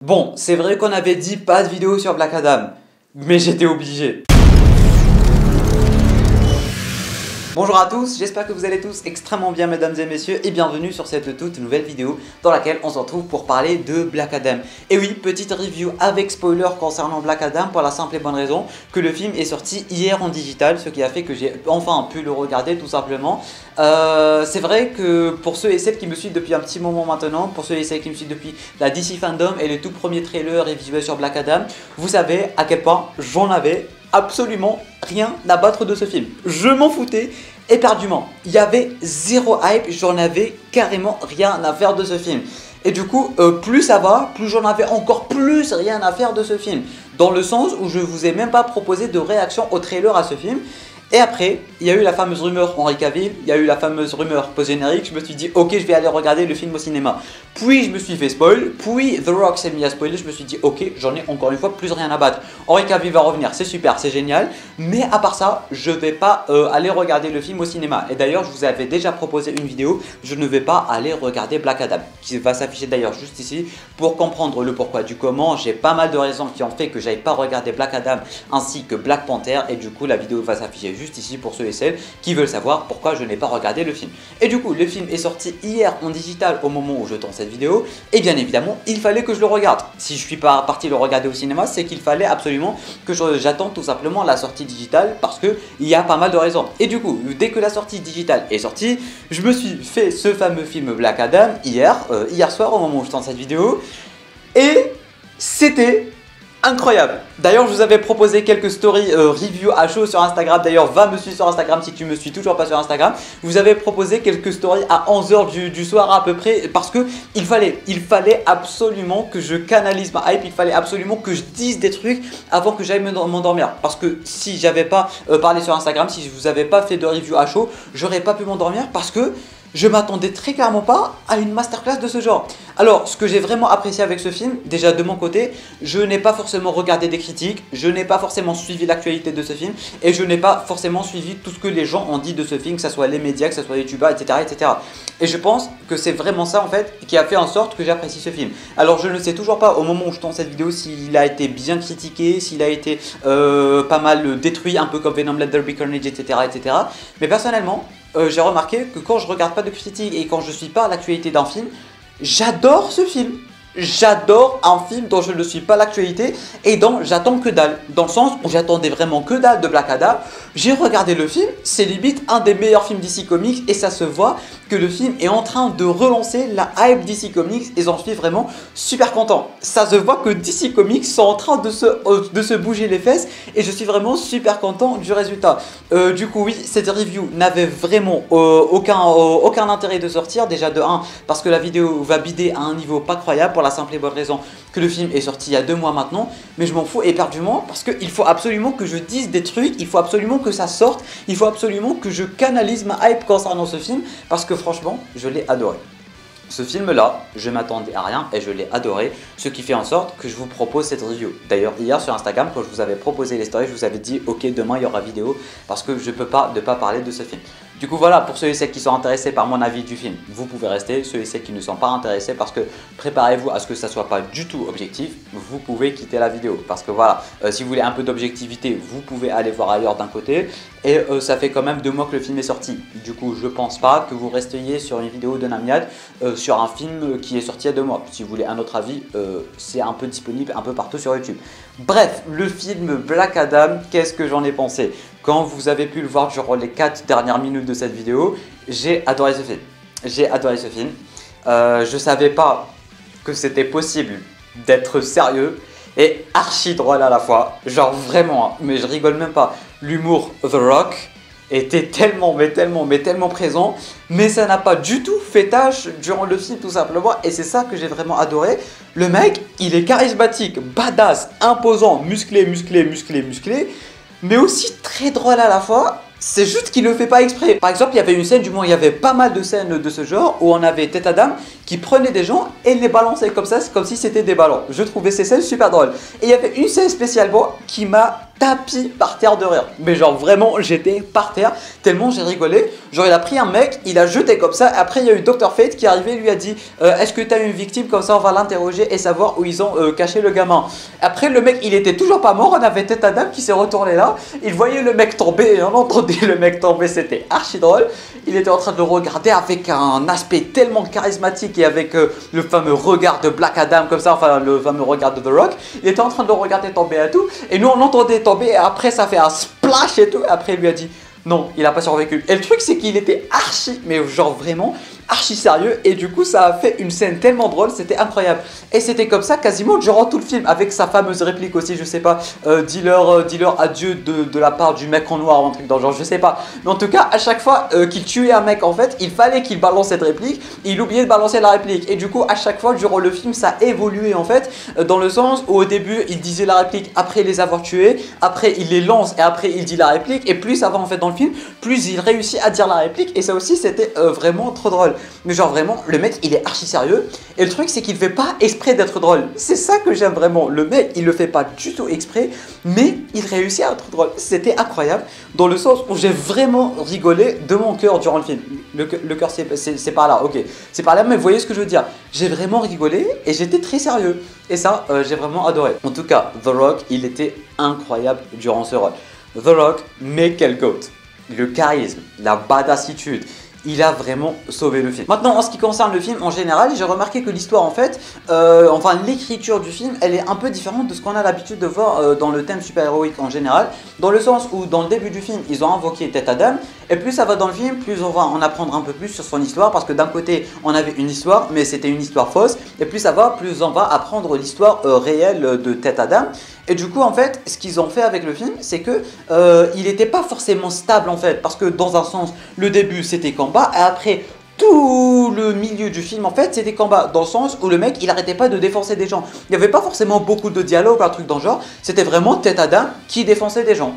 Bon, c'est vrai qu'on avait dit pas de vidéo sur Black Adam, mais j'étais obligé. Bonjour à tous, j'espère que vous allez tous extrêmement bien mesdames et messieurs et bienvenue sur cette toute nouvelle vidéo dans laquelle on se retrouve pour parler de Black Adam. Et oui, petite review avec spoiler concernant Black Adam pour la simple et bonne raison que le film est sorti hier en digital, ce qui a fait que j'ai enfin pu le regarder tout simplement. C'est vrai que pour ceux et celles qui me suivent depuis un petit moment maintenant, pour ceux et celles qui me suivent depuis la DC Fandom et le tout premier trailer et visuel sur Black Adam, vous savez à quel point j'en avais absolument rien à battre de ce film. Je m'en foutais éperdument. Il y avait zéro hype, j'en avais carrément rien à faire de ce film. Et du coup, plus ça va, plus j'en avais encore plus rien à faire de ce film. Dans le sens où je vous ai même pas proposé de réaction au trailer à ce film. Et après, il y a eu la fameuse rumeur Henry Cavill, il y a eu la fameuse rumeur post-générique, je me suis dit ok je vais aller regarder le film au cinéma. Puis je me suis fait spoil, puis The Rock s'est mis à spoiler, je me suis dit ok j'en ai encore une fois plus rien à battre. Henry Cavill va revenir, c'est super, c'est génial, mais à part ça, je vais pas aller regarder le film au cinéma. Et d'ailleurs je vous avais déjà proposé une vidéo, je ne vais pas aller regarder Black Adam, qui va s'afficher d'ailleurs juste ici, pour comprendre le pourquoi du comment. J'ai pas mal de raisons qui ont fait que j'avais pas regardé Black Adam ainsi que Black Panther, et du coup la vidéo va s'afficher juste ici pour ceux et celles qui veulent savoir pourquoi je n'ai pas regardé le film. Et du coup, le film est sorti hier en digital au moment où je tourne cette vidéo, et bien évidemment, il fallait que je le regarde. Si je suis pas parti le regarder au cinéma, c'est qu'il fallait absolument que j'attende tout simplement la sortie digitale parce que il y a pas mal de raisons. Et du coup, dès que la sortie digitale est sortie, je me suis fait ce fameux film Black Adam hier soir au moment où je tourne cette vidéo, et c'était incroyable. D'ailleurs je vous avais proposé quelques stories review à chaud sur Instagram. D'ailleurs va me suivre sur Instagram si tu me suis toujours pas sur Instagram. Je vous avais proposé quelques stories à 11h du soir à peu près, parce que il fallait absolument que je canalise ma hype. Il fallait absolument que je dise des trucs avant que j'aille m'endormir, parce que si j'avais pas parlé sur Instagram, si je vous avais pas fait de review à chaud, j'aurais pas pu m'endormir parce que je m'attendais très clairement pas à une masterclass de ce genre. Alors, ce que j'ai vraiment apprécié avec ce film, déjà de mon côté, je n'ai pas forcément regardé des critiques, je n'ai pas forcément suivi l'actualité de ce film, et je n'ai pas forcément suivi tout ce que les gens ont dit de ce film, que ce soit les médias, que ce soit les youtubeurs, etc., etc. Et je pense que c'est vraiment ça en fait qui a fait en sorte que j'apprécie ce film. Alors, je ne sais toujours pas au moment où je tourne cette vidéo s'il a été bien critiqué, s'il a été pas mal détruit, un peu comme Venom, Let There Be Carnage, etc., etc. Mais personnellement, j'ai remarqué que quand je regarde pas de critiques et quand je suis pas à l'actualité d'un film, j'adore ce film. J'adore un film dont je ne suis pas l'actualité et dont j'attends que dalle. Dans le sens où j'attendais vraiment que dalle de Black Adam. J'ai regardé le film, c'est limite un des meilleurs films DC Comics, et ça se voit que le film est en train de relancer la hype DC Comics, et j'en suis vraiment super content. Ça se voit que DC Comics sont en train de se bouger les fesses, et je suis vraiment super content du résultat. Du coup oui, cette review n'avait vraiment aucun intérêt de sortir, déjà de 1 parce que la vidéo va bider à un niveau pas croyable, pour la simple et bonne raison que le film est sorti il y a 2 mois maintenant, mais je m'en fous éperdument parce qu'il faut absolument que je dise des trucs, il faut absolument que ça sorte, il faut absolument que je canalise ma hype concernant ce film, parce que franchement, je l'ai adoré. Ce film-là, je m'attendais à rien et je l'ai adoré, ce qui fait en sorte que je vous propose cette review. D'ailleurs, hier sur Instagram, quand je vous avais proposé les stories, je vous avais dit ok, demain il y aura vidéo, parce que je ne peux pas ne pas parler de ce film. Du coup voilà, pour ceux et celles qui sont intéressés par mon avis du film, vous pouvez rester. Ceux et celles qui ne sont pas intéressés, parce que préparez-vous à ce que ça ne soit pas du tout objectif, vous pouvez quitter la vidéo. Parce que voilà, si vous voulez un peu d'objectivité, vous pouvez aller voir ailleurs d'un côté. Et ça fait quand même 2 mois que le film est sorti. Du coup, je pense pas que vous restiez sur une vidéo de Namiad sur un film qui est sorti il y a 2 mois. Si vous voulez un autre avis, c'est un peu disponible un peu partout sur YouTube. Bref, le film Black Adam, qu'est-ce que j'en ai pensé? Quand vous avez pu le voir durant les 4 dernières minutes de cette vidéo, j'ai adoré ce film. J'ai adoré ce film. Je savais pas que c'était possible d'être sérieux et archi drôle à la fois. Genre vraiment, hein, mais je rigole même pas. L'humour The Rock était tellement présent, mais ça n'a pas du tout fait tâche durant le film tout simplement, et c'est ça que j'ai vraiment adoré. Le mec, il est charismatique, badass, imposant, musclé, mais aussi très drôle à la fois. C'est juste qu'il le fait pas exprès. Par exemple, il y avait une scène, du moins il y avait pas mal de scènes de ce genre, où on avait Tête Adam qui prenait des gens et les balançait comme ça, comme si c'était des ballons. Je trouvais ces scènes super drôles. Et il y avait une scène spécialement qui m'a tapis par terre de rire. Mais genre vraiment j'étais par terre tellement j'ai rigolé. Genre il a pris un mec, il a jeté comme ça. Après il y a eu Dr Fate qui est arrivé, lui a dit est-ce que tu as une victime, comme ça on va l'interroger et savoir où ils ont caché le gamin. Après le mec il était toujours pas mort, on avait Tête Adam qui s'est retourné là. Il voyait le mec tomber et on entendait le mec tomber, c'était archi drôle. Il était en train de le regarder avec un aspect tellement charismatique et avec le fameux regard de Black Adam comme ça, enfin le fameux regard de The Rock. Il était en train de le regarder tomber et tout. Et nous on l'entendait tomber et après ça fait un splash et tout. Et après il lui a dit non, il a pas survécu. Et le truc c'est qu'il était archi, mais genre vraiment archi sérieux. Et du coup ça a fait une scène tellement drôle, c'était incroyable. Et c'était comme ça quasiment durant tout le film, avec sa fameuse réplique aussi, je sais pas, dis-leur adieu de la part du mec en noir ou un truc dans le genre, je sais pas. Mais en tout cas à chaque fois qu'il tuait un mec en fait, il fallait qu'il balance cette réplique. Il oubliait de balancer la réplique. Et du coup à chaque fois durant le film ça évoluait en fait, dans le sens où au début il disait la réplique après les avoir tués, après il les lance et après il dit la réplique. Et plus ça va en fait dans le film, plus il réussit à dire la réplique. Et ça aussi c'était vraiment trop drôle. Mais genre vraiment le mec il est archi sérieux. Et le truc c'est qu'il fait pas exprès d'être drôle. C'est ça que j'aime vraiment. Le mec il le fait pas du tout exprès, mais il réussit à être drôle. C'était incroyable dans le sens où j'ai vraiment rigolé de mon cœur durant le film. Le cœur c'est par là, ok, c'est par là, mais vous voyez ce que je veux dire. J'ai vraiment rigolé et j'étais très sérieux. Et ça j'ai vraiment adoré. En tout cas The Rock il était incroyable durant ce rôle. The Rock, mais quel goat. Le charisme, la badassitude, il a vraiment sauvé le film. Maintenant en ce qui concerne le film en général, j'ai remarqué que l'histoire en fait, enfin l'écriture du film, elle est un peu différente de ce qu'on a l'habitude de voir dans le thème super-héroïque en général. Dans le sens où dans le début du film, ils ont invoqué Tête Adam. Et plus ça va dans le film, plus on va en apprendre un peu plus sur son histoire. Parce que d'un côté, on avait une histoire, mais c'était une histoire fausse. Et plus ça va, plus on va apprendre l'histoire réelle de Tête Adam. Et du coup en fait, ce qu'ils ont fait avec le film, c'est que il n'était pas forcément stable en fait. Parce que dans un sens, le début c'était combat, et après tout le milieu du film en fait c'était combat, dans le sens où le mec il arrêtait pas de défoncer des gens. Il n'y avait pas forcément beaucoup de dialogue, un truc dans le genre. C'était vraiment Tête Adam qui défonçait des gens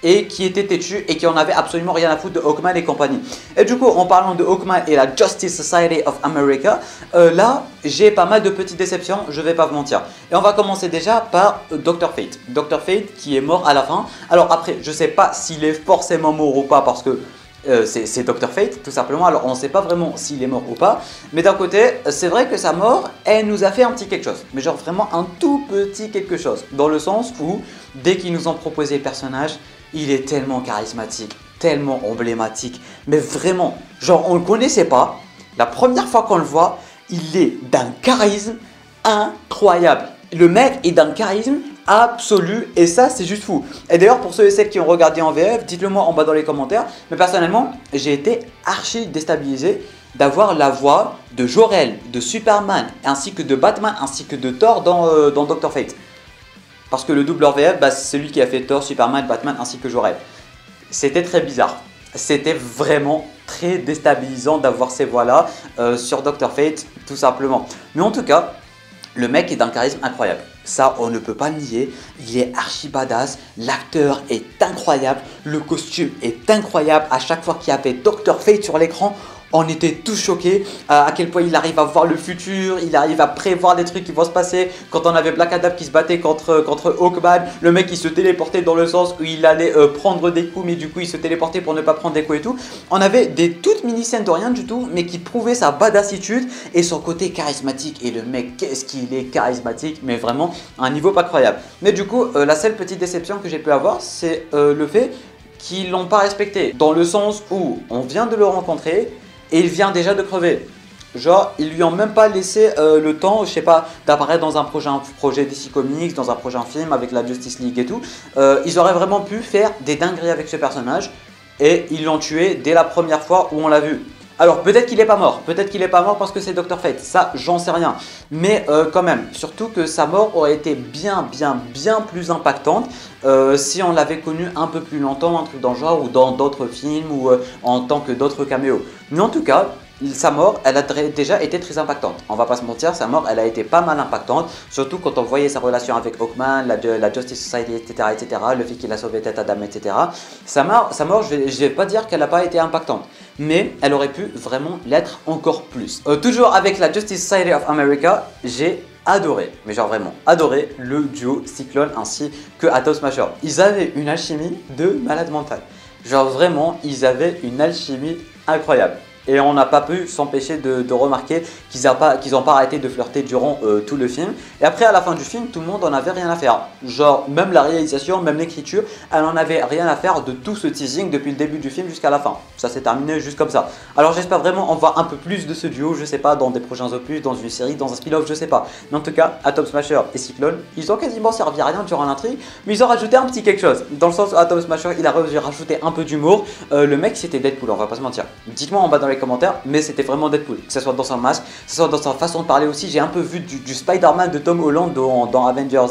et qui était têtu et qui en avait absolument rien à foutre de Hawkman et compagnie. Et du coup en parlant de Hawkman et la Justice Society of America, là j'ai pas mal de petites déceptions, je vais pas vous mentir. Et on va commencer déjà par Dr Fate. Dr Fate qui est mort à la fin. Alors après je sais pas s'il est forcément mort ou pas, parce que c'est Dr Fate tout simplement, alors on ne sait pas vraiment s'il est mort ou pas. Mais d'un côté c'est vrai que sa mort elle nous a fait un petit quelque chose, mais genre vraiment un tout petit quelque chose, dans le sens où dès qu'ils nous ont proposé le personnage, il est tellement charismatique, tellement emblématique, mais vraiment, genre on ne le connaissait pas. La première fois qu'on le voit, il est d'un charisme incroyable. Le mec est d'un charisme absolu et ça c'est juste fou. Et d'ailleurs pour ceux et celles qui ont regardé en VF, dites-le moi en bas dans les commentaires. Mais personnellement j'ai été archi déstabilisé d'avoir la voix de Jor-El, de Superman, ainsi que de Batman, ainsi que de Thor dans Dr Fate. Parce que le doubleur VF, bah, c'est celui qui a fait Thor, Superman, Batman ainsi que Jor-El. C'était très bizarre. C'était vraiment très déstabilisant d'avoir ces voix-là sur Dr Fate, tout simplement. Mais en tout cas, le mec est d'un charisme incroyable. Ça, on ne peut pas le nier. Il est archi badass. L'acteur est incroyable. Le costume est incroyable. À chaque fois qu'il y avait Dr Fate sur l'écran, on était tous choqués à quel point il arrive à voir le futur, il arrive à prévoir des trucs qui vont se passer. Quand on avait Black Adam qui se battait contre Hawkman, le mec il se téléportait dans le sens où il allait prendre des coups, mais du coup il se téléportait pour ne pas prendre des coups et tout. On avait des toutes mini scènes de rien du tout, mais qui prouvaient sa badassitude et son côté charismatique. Et le mec, qu'est-ce qu'il est charismatique, mais vraiment à un niveau pas croyable. Mais du coup, la seule petite déception que j'ai pu avoir, c'est le fait qu'ils l'ont pas respecté. Dans le sens où on vient de le rencontrer, et il vient déjà de crever. Genre, ils lui ont même pas laissé le temps, je sais pas, d'apparaître dans un projet DC Comics, dans un prochain film avec la Justice League et tout. Ils auraient vraiment pu faire des dingueries avec ce personnage. Et ils l'ont tué dès la première fois où on l'a vu. Alors peut-être qu'il est pas mort, peut-être qu'il est pas mort parce que c'est Dr Fate, ça j'en sais rien. Mais quand même, surtout que sa mort aurait été bien plus impactante si on l'avait connu un peu plus longtemps, un truc dans le genre, ou dans d'autres films, ou en tant que d'autres caméos. Mais en tout cas, sa mort, elle a déjà été très impactante. On va pas se mentir, sa mort, elle a été pas mal impactante. Surtout quand on voyait sa relation avec Hawkman, la Justice Society, etc., etc. Le fait qu'il a sauvé Tête Adam, etc. Sa mort, je vais pas dire qu'elle n'a pas été impactante. Mais elle aurait pu vraiment l'être encore plus. Toujours avec la Justice Society of America, j'ai adoré, mais genre vraiment adoré le duo Cyclone ainsi que Atom Smasher. Ils avaient une alchimie de malade mental. Genre vraiment, ils avaient une alchimie incroyable. Et on n'a pas pu s'empêcher de remarquer qu'ils n'ont pas arrêté de flirter durant tout le film. Et après, à la fin du film, tout le monde en avait rien à faire. Genre, même la réalisation, même l'écriture, elle en avait rien à faire de tout ce teasing depuis le début du film jusqu'à la fin. Ça s'est terminé juste comme ça. Alors j'espère vraiment en voir un peu plus de ce duo, je sais pas, dans des prochains opus, dans une série, dans un spin-off, je sais pas. Mais en tout cas, Atom Smasher et Cyclone, ils ont quasiment servi à rien durant l'intrigue, mais ils ont rajouté un petit quelque chose. Dans le sens où Atom Smasher, il a rajouté un peu d'humour. Le mec, c'était Deadpool, on va pas se mentir. Dites-moi en bas dans les commentaires, mais c'était vraiment Deadpool, que ce soit dans son masque, que ce soit dans sa façon de parler aussi. J'ai un peu vu du Spider-Man de Tom Holland dans Avengers,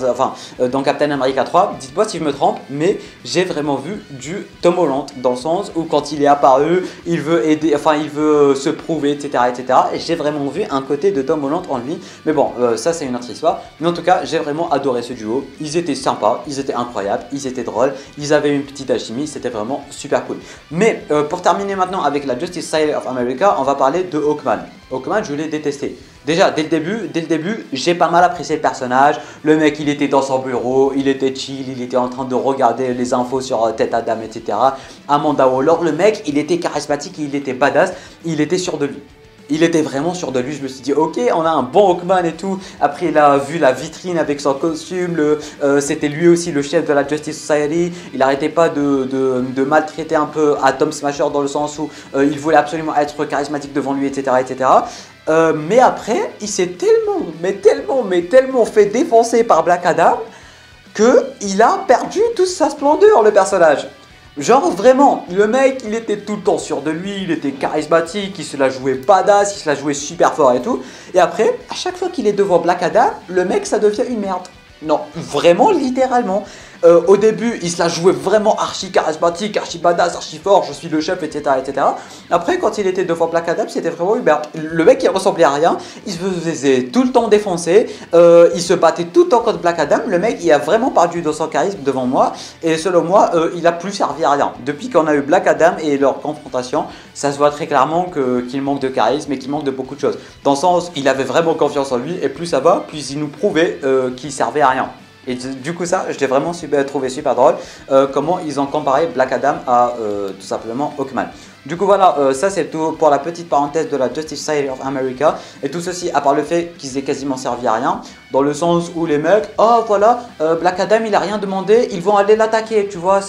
dans Captain America 3. Dites-moi si je me trompe, mais j'ai vraiment vu du Tom Holland dans le sens où quand il est apparu, il veut aider, il veut se prouver, etc., etc. Et j'ai vraiment vu un côté de Tom Holland en lui. Mais bon, ça c'est une autre histoire. Mais en tout cas, j'ai vraiment adoré ce duo. Ils étaient sympas, ils étaient incroyables, ils étaient drôles, ils avaient une petite alchimie, c'était vraiment super cool. Mais pour terminer maintenant avec la Justice Society of America, on va parler de Hawkman. Hawkman, je l'ai détesté. Déjà, dès le début, j'ai pas mal apprécié le personnage. Le mec, il était dans son bureau, il était chill, il était en train de regarder les infos sur Tête Adam, etc. Amanda Waller, le mec, il était charismatique, il était badass, il était sûr de lui. Il était vraiment sûr de lui, je me suis dit ok, on a un bon Hawkman et tout. Après il a vu la vitrine avec son costume, c'était lui aussi le chef de la Justice Society. Il n'arrêtait pas de maltraiter un peu Atom Smasher dans le sens où il voulait absolument être charismatique devant lui, etc., etc. Mais après il s'est tellement fait défoncer par Black Adam qu'il a perdu toute sa splendeur, le personnage. Genre vraiment, le mec il était tout le temps sûr de lui, il était charismatique, il se la jouait badass, il se la jouait super fort et tout. Et après, à chaque fois qu'il est devant Black Adam, le mec ça devient une merde. Non, vraiment littéralement. Au début, il se la jouait vraiment archi charismatique, archi badass, archi fort, je suis le chef, etc., etc. Après, quand il était devant Black Adam, c'était vraiment le mec il ressemblait à rien, il se faisait tout le temps défoncer, il se battait tout le temps contre Black Adam. Le mec il a vraiment perdu de son charisme devant moi, et selon moi, il a plus servi à rien. Depuis qu'on a eu Black Adam et leur confrontation, ça se voit très clairement qu'il manque de charisme et qu'il manque de beaucoup de choses. Dans le sens, il avait vraiment confiance en lui, et plus ça va, plus il nous prouvait qu'il servait à rien. Et du coup ça, je l'ai vraiment trouvé super drôle, comment ils ont comparé Black Adam à tout simplement Hawkman. Du coup voilà, ça c'est tout pour la petite parenthèse de la Justice Society of America. Et tout ceci à part le fait qu'ils aient quasiment servi à rien, dans le sens où les mecs, oh voilà, Black Adam il a rien demandé, ils vont aller l'attaquer, tu vois,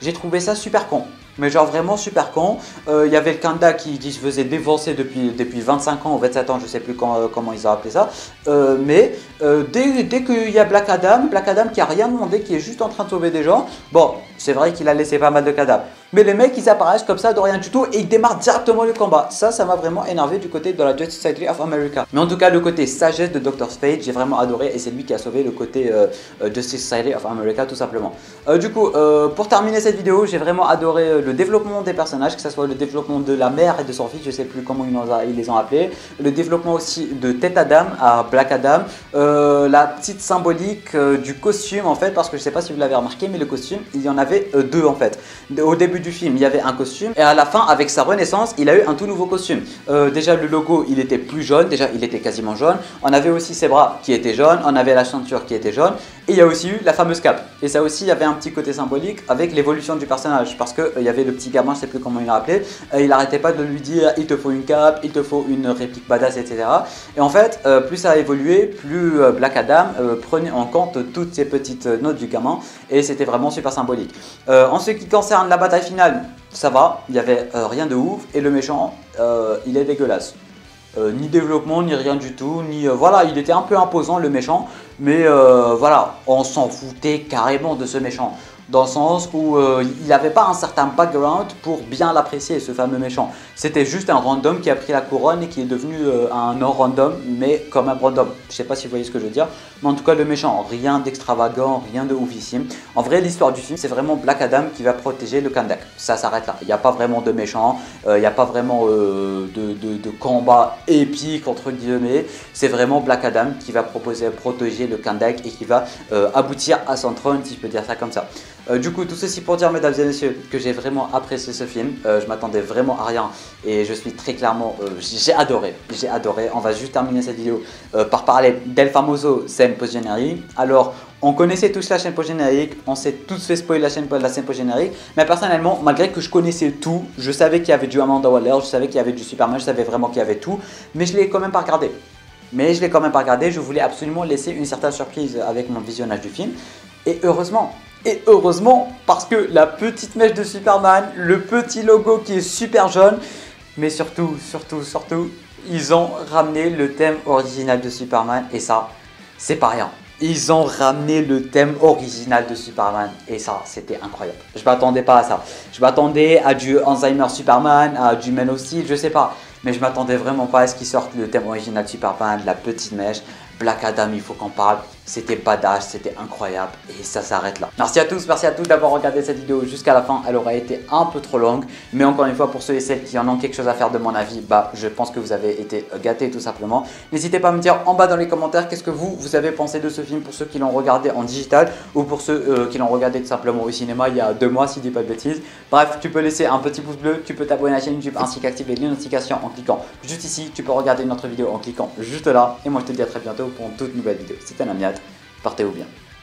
j'ai trouvé ça super con. Mais genre vraiment super con. Il y avait le Kanda qui se faisait défoncer depuis 25 ans ou 27 ans, je sais plus comment ils ont appelé ça. Mais dès qu'il y a Black Adam qui a rien demandé, qui est juste en train de sauver des gens, bon, c'est vrai qu'il a laissé pas mal de cadavres. Mais les mecs ils apparaissent comme ça de rien du tout et ils démarrent directement le combat. Ça m'a vraiment énervé du côté de la Justice Society of America. Mais en tout cas le côté sagesse de Dr. Fate, j'ai vraiment adoré et c'est lui qui a sauvé le côté Justice Society of America tout simplement. Du coup pour terminer cette vidéo, j'ai vraiment adoré le développement des personnages, que ce soit le développement de la mère et de son fils, je sais plus comment ils les ont appelés, le développement aussi de Tête Adam à Black Adam, la petite symbolique du costume en fait, parce que je sais pas si vous l'avez remarqué, mais le costume il y en avait deux en fait. Au début du film il y avait un costume et à la fin avec sa renaissance il a eu un tout nouveau costume. Déjà le logo il était plus jaune, déjà il était quasiment jaune, on avait aussi ses bras qui étaient jaunes, on avait la ceinture qui était jaune et il y a aussi eu la fameuse cape. Et ça aussi il y avait un petit côté symbolique avec l'évolution du personnage, parce que il y avait le petit gamin, je sais plus comment il l'a appelé, il arrêtait pas de lui dire il te faut une cape, il te faut une réplique badass, etc. Et en fait plus ça a évolué, plus Black Adam prenait en compte toutes ces petites notes du gamin et c'était vraiment super symbolique. En ce qui concerne la bataille finale, ça va, il n'y avait rien de ouf et le méchant il est dégueulasse. Ni développement, ni rien du tout, voilà, il était un peu imposant le méchant, mais voilà, on s'en foutait carrément de ce méchant. Dans le sens où il n'avait pas un certain background pour bien l'apprécier, ce fameux méchant. C'était juste un random qui a pris la couronne et qui est devenu un non-random, mais comme un random. Je ne sais pas si vous voyez ce que je veux dire, mais en tout cas le méchant, rien d'extravagant, rien de oufissime. En vrai, l'histoire du film, c'est vraiment Black Adam qui va protéger le Kahndaq. Ça s'arrête là. Il n'y a pas vraiment de méchant, il n'y a pas vraiment de combat épique, entre guillemets. C'est vraiment Black Adam qui va protéger le Kahndaq et qui va aboutir à son trône, si je peux dire ça comme ça. Du coup, tout ceci pour dire, mesdames et messieurs, que j'ai vraiment apprécié ce film. Je m'attendais vraiment à rien et je suis très clairement, j'ai adoré. On va juste terminer cette vidéo par parler d'El Famoso scène post-générique. Alors, on connaissait tous la scène post-générique, on s'est tous fait spoiler la scène post-générique, mais personnellement, malgré que je connaissais tout, je savais qu'il y avait du Amanda Waller, je savais qu'il y avait du Superman, je savais vraiment qu'il y avait tout, mais je l'ai quand même pas regardé. Je voulais absolument laisser une certaine surprise avec mon visionnage du film. Et heureusement, parce que la petite mèche de Superman, le petit logo qui est super jaune, mais surtout, ils ont ramené le thème original de Superman et ça, c'est pas rien. Ils ont ramené le thème original de Superman et ça, c'était incroyable. Je m'attendais pas à ça. Je m'attendais à du Alzheimer Superman, à du Man of Steel, je sais pas. Mais je m'attendais vraiment pas à ce qu'ils sortent le thème original de Superman, la petite mèche. Black Adam, il faut qu'on parle. C'était badass, c'était incroyable et ça s'arrête là. Merci à tous d'avoir regardé cette vidéo jusqu'à la fin. Elle aurait été un peu trop longue, mais encore une fois, pour ceux et celles qui en ont quelque chose à faire de mon avis, bah je pense que vous avez été gâtés tout simplement. N'hésitez pas à me dire en bas dans les commentaires qu'est-ce que vous avez pensé de ce film, pour ceux qui l'ont regardé en digital ou pour ceux qui l'ont regardé tout simplement au cinéma il y a 2 mois, si je dis pas de bêtises. Bref, tu peux laisser un petit pouce bleu, tu peux t'abonner à la chaîne YouTube ainsi qu'activer les notifications en cliquant juste ici. Tu peux regarder une autre vidéo en cliquant juste là. Et moi je te dis à très bientôt pour une toute nouvelle vidéo. C'était Namiat. Portez-vous bien.